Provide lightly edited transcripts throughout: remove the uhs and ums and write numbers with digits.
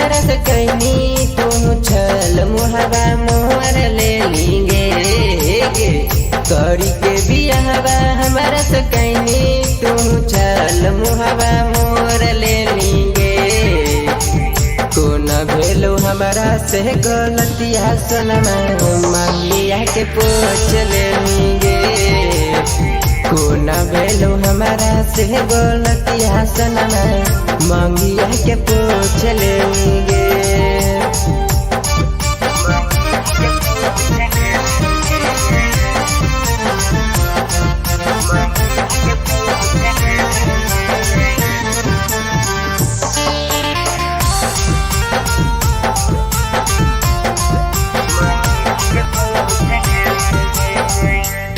हमारा से कहनी तू छल मुहबा मोर ले लेंगे करी के बियाहबा हमारा से कहनी तू छल मुहबा मोर ले लेंगे को न भेलो हमारा से गलतिया सनमा मांगिया के पूछ लेंगे को न भेलो हमारा से गलतिया सनमा मांगिया के पूछ लेंगे।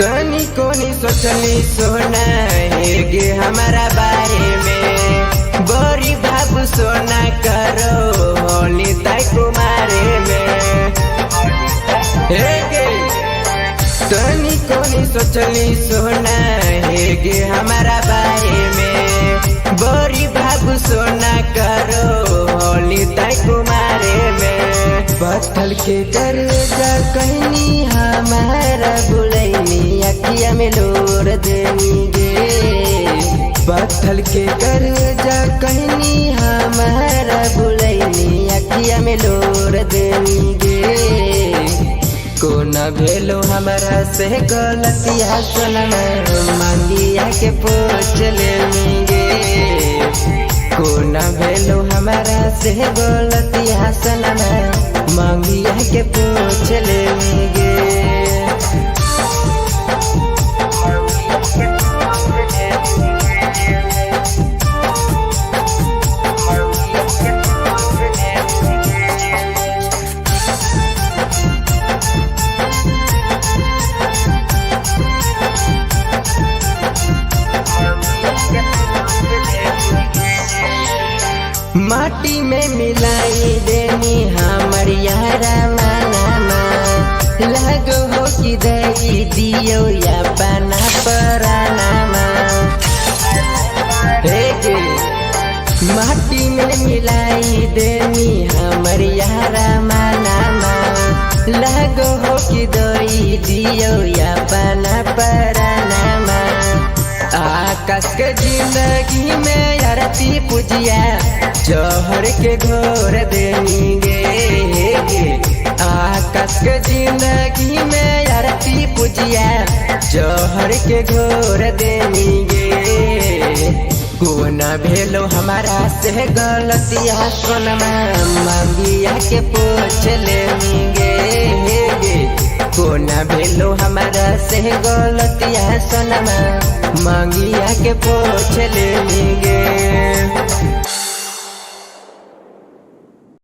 तनी को नहीं सोचली सोना है गे हमारा बारे में बड़ी भाव सोना करो होली ताई कुमारे में तनी को नहीं सोचली सोना है गे हमारा बारे में बड़ी भाव सोना करो होली ताई कुमारे में बथल के दर्जा कहनी हमारा बुलैनी अखिया में लोर देंगे बथल के दर्जा कहनी हमारा बुलैनी अखिया में लोर देंगे को न भेलो हमारा से गलतिया सनमा मांगिया के पूछ लेंगे को न भेलो हमारा से गलतिया सनमा मांगिया के पूछ लेंगे। माटी में मिलाई देनी हमर यारा माना लगो हो कि दई दियो या बना पराना माटी में मिलाई देनी हमर यारा माना लगो हो कि दई दियो या बना पराना आकाश के जिंदगी में आरती पूजिया जहर के घोर देंगे आकाश के जिंदगी में आरती पूजिया जहर के घोर देंगे को न भेलो हमारा से गलतिया सोनमा मांगिया के पूछ लेंगे को न भेलो हमारा से गलतिया सोनमा मांगिया के पूछ लेंगे।